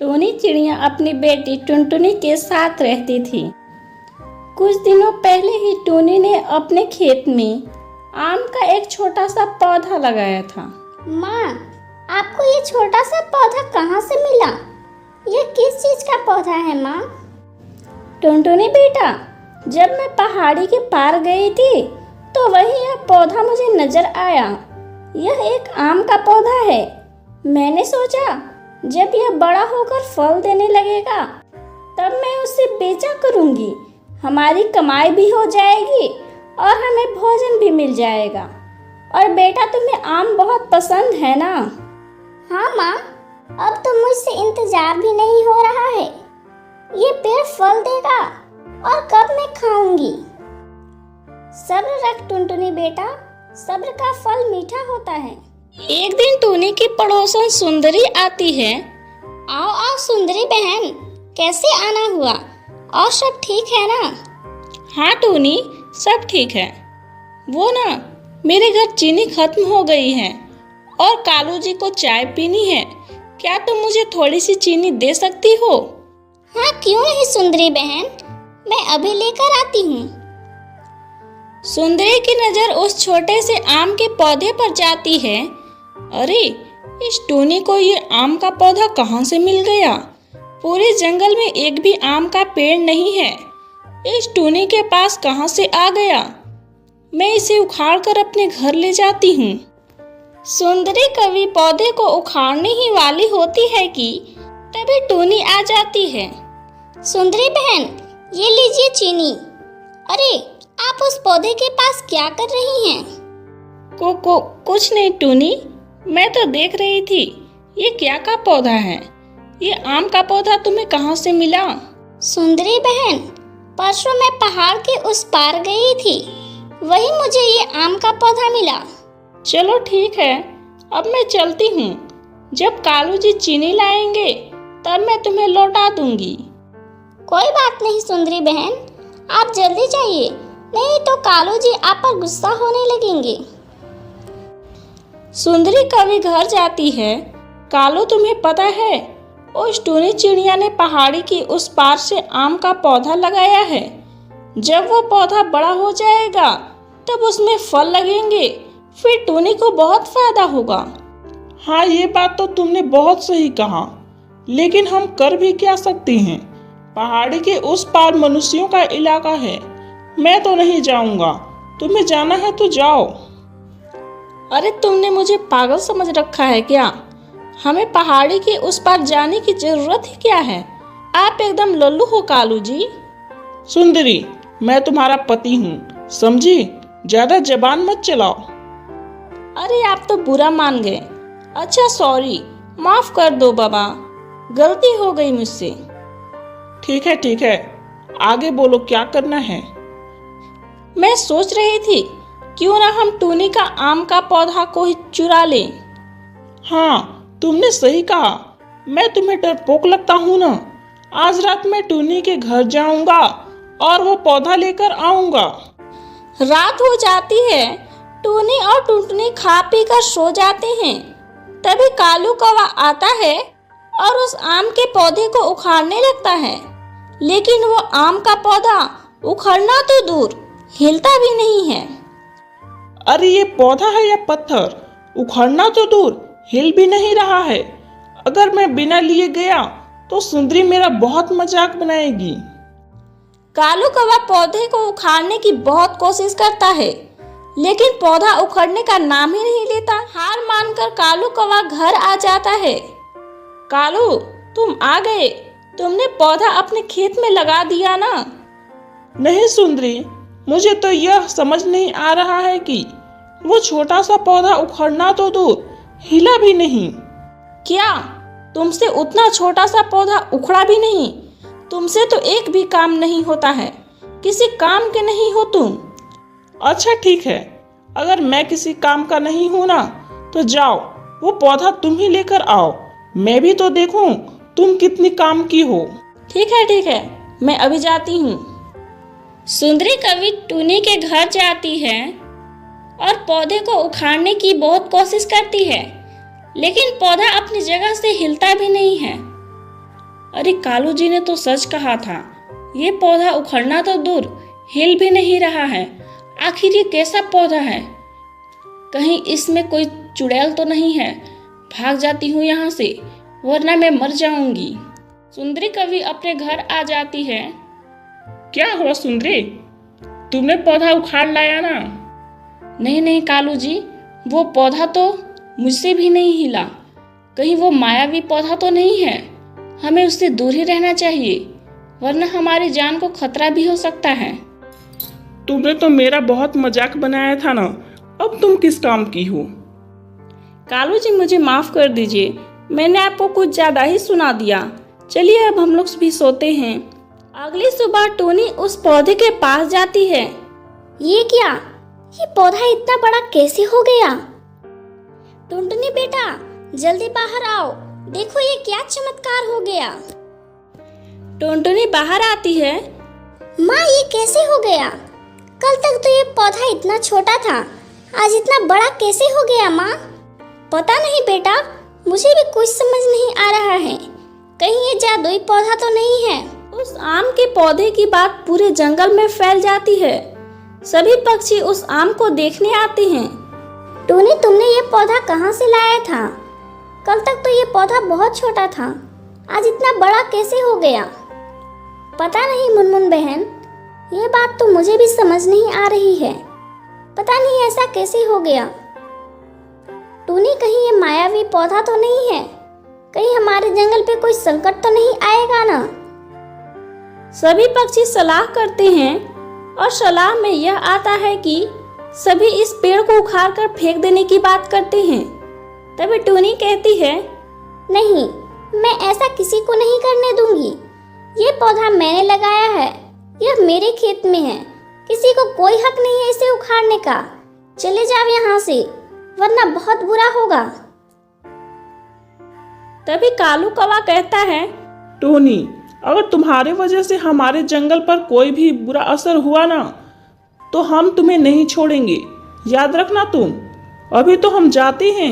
टूनी चिड़िया अपनी बेटी टुनटुनी के साथ रहती थी। कुछ दिनों पहले ही टूनी ने अपने खेत में आम का एक छोटा सा पौधा लगाया था। माँ, आपको ये छोटा सा पौधा कहाँ से मिला? ये किस चीज का पौधा है माँ? टुनटुनी बेटा, जब मैं पहाड़ी के पार गई थी तो वहीं यह पौधा मुझे नजर आया। यह एक आम का पौधा है। मैंने सोचा जब यह बड़ा होकर फल देने लगेगा तब मैं उसे बेचा करूंगी। हमारी कमाई भी हो जाएगी और हमें भोजन भी मिल जाएगा। और बेटा, तुम्हें आम बहुत पसंद है ना? हाँ माँ, अब तो मुझसे इंतजार भी नहीं हो रहा है। ये पेड़ फल देगा और कब मैं खाऊंगी। सब्र रख टुनटुनी बेटा, सब्र का फल मीठा होता है। एक दिन टूनी की पड़ोसन सुंदरी आती है। आओ आओ सुंदरी बहन, कैसे आना हुआ? और सब ठीक है ना? हाँ टूनी, सब ठीक है। वो ना, मेरे घर चीनी खत्म हो गई है और कालू जी को चाय पीनी है। क्या तुम मुझे थोड़ी सी चीनी दे सकती हो? हाँ क्यों नहीं सुंदरी बहन, मैं अभी लेकर आती हूँ। सुंदरी की नजर उस छोटे से आम के पौधे पर जाती है। अरे, इस टूनी को ये आम का पौधा कहाँ से मिल गया? पूरे जंगल में एक भी आम का पेड़ नहीं है। इस टूनी के पास कहाँ से आ गया? मैं इसे उखाड़ कर अपने घर ले जाती हूँ। सुंदरी कभी पौधे को उखाड़ने ही वाली होती है कि तभी टूनी आ जाती है। सुंदरी बहन, ये लीजिए चीनी। अरे, आप उस पौधे के पास क्या कर रही हैं? कुछ नहीं टूनी, मैं तो देख रही थी ये क्या का पौधा है। ये आम का पौधा तुम्हें कहाँ से मिला? सुंदरी बहन, परसों मैं पहाड़ के उस पार गई थी, वहीं मुझे ये आम का पौधा मिला। चलो ठीक है, अब मैं चलती हूँ। जब कालू जी चीनी लाएंगे तब मैं तुम्हें लौटा दूंगी। कोई बात नहीं सुंदरी बहन, आप जल्दी जाइए, नहीं तो कालू जी आप पर गुस्सा होने लगेंगे। सुंदरी कभी घर जाती है। कालू, तुम्हें पता है उस टूनी चिड़िया ने पहाड़ी की उस पार से आम का पौधा लगाया है। जब वो पौधा बड़ा हो जाएगा तब उसमें फल लगेंगे, फिर टूनी को बहुत फायदा होगा। हाँ, ये बात तो तुमने बहुत सही कहा, लेकिन हम कर भी क्या सकते हैं? पहाड़ी के उस पार मनुष्यों का इलाका है। मैं तो नहीं जाऊंगा, तुम्हें जाना है तो जाओ। अरे, तुमने मुझे पागल समझ रखा है क्या? हमें पहाड़ी के उस पार जाने की जरूरत ही क्या है? आप एकदम लल्लू हो कालू जी। सुंदरी, मैं तुम्हारा पति हूँ, समझी? ज्यादा जबान मत चलाओ। अरे, आप तो बुरा मान गए। अच्छा सॉरी, माफ कर दो बाबा, गलती हो गई मुझसे। ठीक है, आगे बोलो, क्या करना है? मैं सोच रही थी क्यों ना हम टूनी का आम का पौधा को ही चुरा लें। हाँ, तुमने सही कहा। मैं तुम्हें डरपोक लगता हूँ ना। आज रात मैं टूनी के घर जाऊंगा और वो पौधा लेकर आऊंगा। रात हो जाती है, टूनी और टुनटुनी खा पी कर सो जाते हैं। तभी कालू कौवा आता है और उस आम के पौधे को उखाड़ने लगता है। लेकिन वो आम का पौधा उखड़ना तो दूर, हिलता भी नहीं है। अरे, ये पौधा है या पत्थर? उखड़ना तो दूर, हिल भी नहीं रहा है। अगर मैं बिना लिए गया तो सुंदरी मेरा बहुत मजाक बनाएगी। कालू कौवा पौधे को उखाड़ने की बहुत कोशिश करता है, लेकिन पौधा उखड़ने का नाम ही नहीं लेता। हार मानकर कालू कौवा घर आ जाता है। कालू, तुम आ गए। तुमने पौधा अपने खेत में लगा दिया ना? नहीं सुंदरी, मुझे तो यह समझ नहीं आ रहा है कि वो छोटा सा पौधा उखड़ना तो दूर, हिला भी नहीं। क्या तुमसे उतना छोटा सा पौधा उखड़ा भी नहीं? तुमसे तो एक भी काम नहीं होता है, किसी काम के नहीं हो तुम। अच्छा ठीक है, अगर मैं किसी काम का नहीं हूँ ना, तो जाओ वो पौधा तुम ही लेकर आओ। मैं भी तो देखूं तुम कितनी काम की हो। ठीक है, मैं अभी जाती हूँ। सुंदरी कभी टूनी के घर जाती है। और पौधे को उखाड़ने की बहुत कोशिश करती है, लेकिन पौधा अपनी जगह से हिलता भी नहीं है। अरे कालू जी ने तो सच कहा था, ये पौधा उखड़ना तो दूर, हिल भी नहीं रहा है। आखिर ये कैसा पौधा है? कहीं इसमें कोई चुड़ैल तो नहीं है? भाग जाती हूँ यहाँ से, वरना मैं मर जाऊंगी। सुंदरी कवि अपने घर आ जाती है। क्या हुआ सुंदरी, तुमने पौधा उखाड़ लाया ना? नहीं नहीं कालू जी, वो पौधा तो मुझसे भी नहीं हिला। कहीं वो मायावी पौधा तो नहीं है? हमें उससे दूर ही रहना चाहिए, वरना हमारी जान को खतरा भी हो सकता है। तुमने तो मेरा बहुत मजाक बनाया था ना, अब तुम किस काम की हो? कालू जी मुझे माफ कर दीजिए, मैंने आपको कुछ ज्यादा ही सुना दिया। चलिए अब हम लोग भी सोते हैं। अगली सुबह टोनी उस पौधे के पास जाती है। ये क्या, ये पौधा इतना बड़ा कैसे हो गया? टुनटुनी बेटा जल्दी बाहर आओ, देखो ये क्या चमत्कार हो गया। टुनटुनी बाहर आती है। माँ ये कैसे हो गया? कल तक तो ये पौधा इतना छोटा था, आज इतना बड़ा कैसे हो गया माँ? पता नहीं बेटा, मुझे भी कुछ समझ नहीं आ रहा है। कहीं ये जादुई पौधा तो नहीं है? उस आम के पौधे की बात पूरे जंगल में फैल जाती है। सभी पक्षी उस आम को देखने आते हैं। टोनी तुमने ये पौधा कहाँ से लाया था? कल तक तो ये पौधा बहुत छोटा था, आज इतना बड़ा कैसे हो गया? पता नहीं मुनमुन बहन, ये बात तो मुझे भी समझ नहीं आ रही है। पता नहीं ऐसा कैसे हो गया। टोनी कहीं ये मायावी पौधा तो नहीं है? कहीं हमारे जंगल पे कोई संकट तो नहीं आएगा ना? सभी पक्षी सलाह करते हैं और सलाह में यह आता है कि सभी इस पेड़ को उखाड़ कर फेंक देने की बात करते हैं। तभी टोनी कहती है, नहीं, मैं ऐसा किसी को नहीं करने दूंगी। ये पौधा मैंने लगाया है, यह मेरे खेत में है, किसी को कोई हक नहीं है इसे उखाड़ने का। चले जाओ यहाँ से, वरना बहुत बुरा होगा। तभी कालू कौवा कहता है, टोनी, अगर तुम्हारे वजह से हमारे जंगल पर कोई भी बुरा असर हुआ ना, तो हम तुम्हें नहीं छोड़ेंगे। याद रखना तुम। अभी तो हम जाते हैं,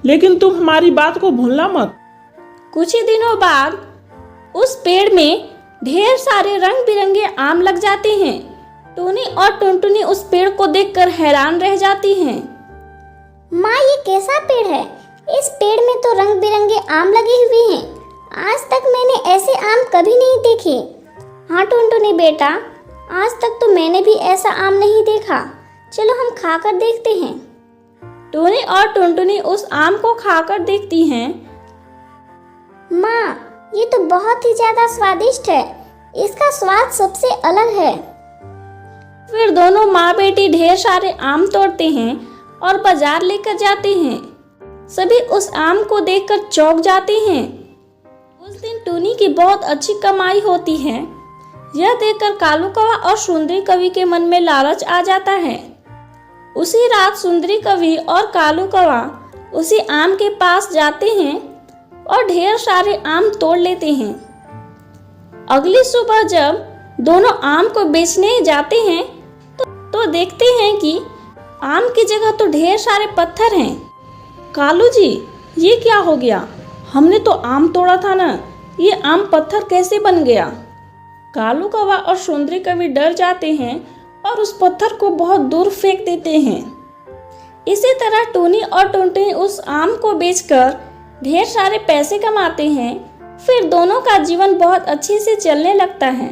लेकिन तुम हमारी बात को भूलना मत। कुछ ही दिनों बाद उस पेड़ में ढेर सारे रंग बिरंगे आम लग जाते हैं। टोनी और टुनटुनी उस पेड़ को देखकर हैरान रह जाती हैं। माँ ये कैसा पेड़ है? इस पेड़ में तो रंग बिरंगे आम लगे हुए हैं। आज तक मैंने ऐसे आम कभी नहीं देखे। हाँ टुनटुनी बेटा, आज तक तो मैंने भी ऐसा आम नहीं देखा। चलो हम खाकर देखते हैं। टोनी और टुनटुनी उस आम को खाकर देखती हैं। माँ ये तो बहुत ही ज्यादा स्वादिष्ट है, इसका स्वाद सबसे अलग है। फिर दोनों माँ बेटी ढेर सारे आम तोड़ते हैं और बाजार लेकर जाते हैं। सभी उस आम को देखकर चौंक जाते हैं। उस दिन टोनी की बहुत अच्छी कमाई होती है। यह देखकर कालू कौवा और सुंदरी कवि के मन में लालच आ जाता है। उसी रात सुंदरी कवि और कालू कौवा उसी आम के पास जाते हैं और ढेर सारे आम तोड़ लेते हैं। अगली सुबह जब दोनों आम को बेचने जाते हैं तो देखते हैं कि आम की जगह तो ढेर सारे पत्थर हैं। कालू जी, ये क्या हो गया? हमने तो आम तोड़ा था ना, ये आम पत्थर कैसे बन गया? कालू कौवा और सुंदरी कवि डर जाते हैं और उस पत्थर को बहुत दूर फेंक देते हैं। इसी तरह टोनी और टुनटुनी उस आम को बेचकर ढेर सारे पैसे कमाते हैं। फिर दोनों का जीवन बहुत अच्छे से चलने लगता है।